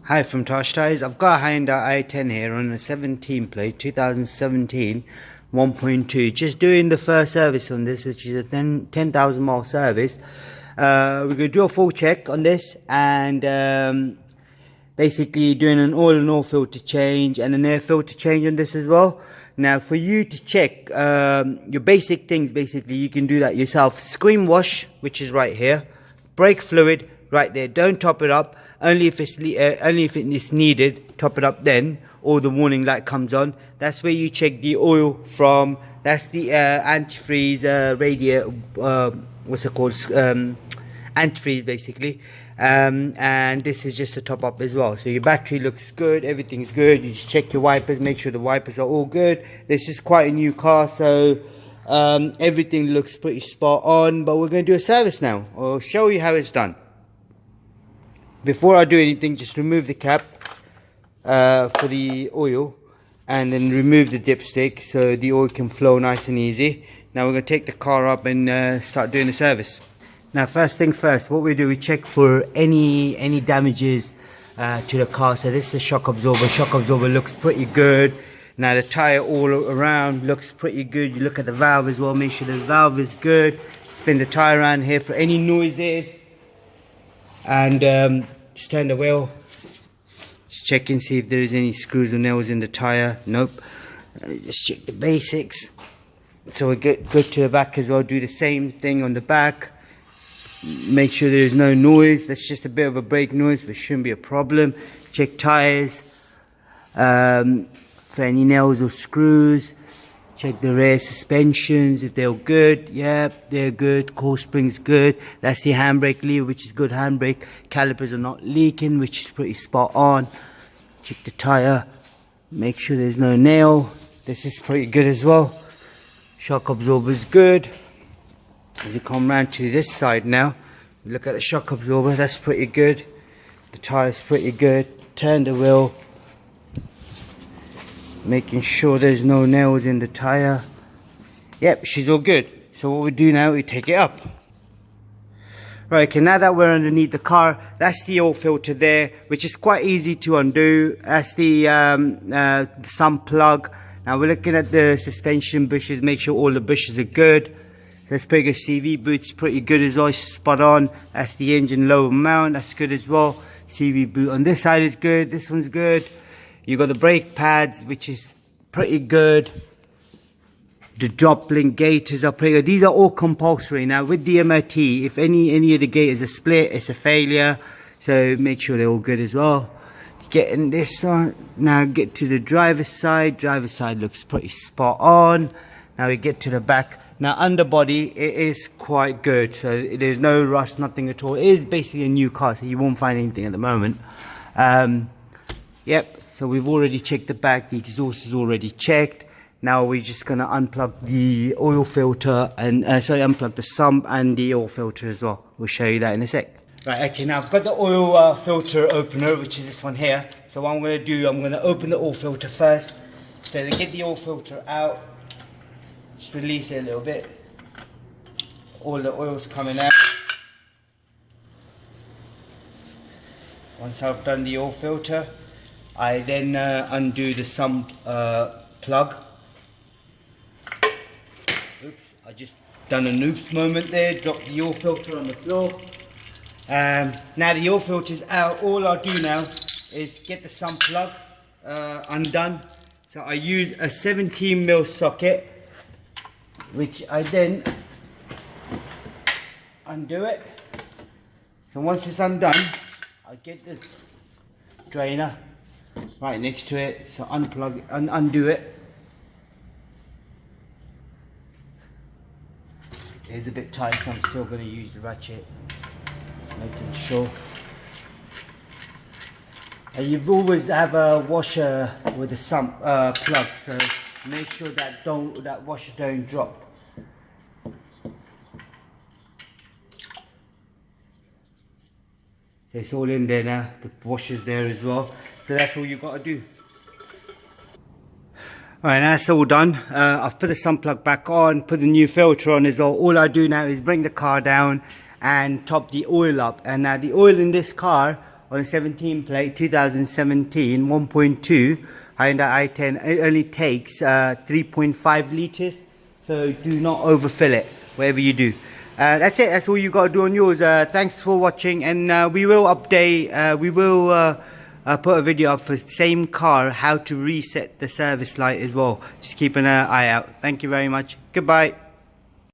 Hi from Tosh Tyres. I've got a Hyundai i10 here on a 17 plate, 2017 1.2. Just doing the first service on this, which is a 10,000 mile service. We're going to do a full check on this and basically doing an oil and oil filter change and an air filter change on this as well. Now for you to check your basic things, basically you can do that yourself. Screen wash, which is right here. Brake fluid, right there. Don't top it up. Only if it is needed, top it up then, or the warning light comes on. That's where you check the oil from. That's the antifreeze radiator. What's it called? Antifreeze basically. And this is just a top up as well. So your battery looks good. Everything's good. You just check your wipers. Make sure the wipers are all good. This is quite a new car, so everything looks pretty spot on. But we're going to do a service now. I'll show you how it's done. Before I do anything, just remove the cap for the oil and then remove the dipstick so the oil can flow nice and easy. Now we're going to take the car up and start doing the service. Now first thing first, what we do, we check for any damages to the car. So this is a shock absorber. Shock absorber looks pretty good. Now the tyre all around looks pretty good. You look at the valve as well, make sure the valve is good. Spin the tyre around here for any noises. And just turn the wheel, just check and see if there is any screws or nails in the tyre. Nope. Just check the basics. So we get good to the back as well, do the same thing on the back. Make sure there is no noise. That's just a bit of a brake noise, but shouldn't be a problem. Check tyres for any nails or screws. Check the rear suspensions, if they're good. Yep, they're good. Core spring's good. That's the handbrake lever, which is good handbrake. Calipers are not leaking, which is pretty spot on. Check the tyre. Make sure there's no nail. This is pretty good as well. Shock absorber's good. As you come round to this side now, you look at the shock absorber, that's pretty good. The tyre's pretty good. Turn the wheel. Making sure there's no nails in the tyre. Yep, she's all good. So what we do now, we take it up. Right, okay, now that we're underneath the car, that's the oil filter there, which is quite easy to undo. That's the sump plug. Now we're looking at the suspension bushes, make sure all the bushes are good. That's pretty good. CV boot's pretty good as well, spot on. That's the engine lower mount, that's good as well. CV boot on this side is good, this one's good. You got the brake pads, which is pretty good. The drop link gaiters are pretty good. These are all compulsory. Now with the MOT, if any of the gaiters are split, it's a failure. So make sure they're all good as well. Getting this on. Now get to the driver's side. Driver's side looks pretty spot on. Now we get to the back. Now underbody, it is quite good. So there's no rust, nothing at all. It is basically a new car, so you won't find anything at the moment. Yep. So we've already checked the back, the exhaust is already checked. Now we're just gonna unplug the oil filter and unplug the sump and the oil filter as well. We'll show you that in a sec. Right, okay, now I've got the oil filter opener, which is this one here. So what I'm gonna do, I'm gonna open the oil filter first. So to get the oil filter out, just release it a little bit. All the oil's coming out. Once I've done the oil filter, I then undo the sump plug. Oops, I just done an oops moment there, dropped the oil filter on the floor. Now the oil filter's out, all I'll do now is get the sump plug undone. So I use a 17mm socket, which I then undo it. So once it's undone, I get the drainer right next to it, so unplug it and undo it. It's a bit tight, so I'm still going to use the ratchet, making sure. And you've always have a washer with a sump plug, so make sure that washer don't drop. So it's all in there now, the washer's there as well. So that's all you've got to do. Alright, now that's all done. I've put the sump plug back on, put the new filter on as well. All I do now is bring the car down and top the oil up. And now the oil in this car on a 17 plate 2017 1.2 Hyundai i10. It only takes 3.5 liters, so do not overfill it whatever you do. That's it. That's all you got to do on yours. Thanks for watching, and we will update. We will put a video up for the same car, how to reset the service light as well. Just keep an eye out. Thank you very much. Goodbye.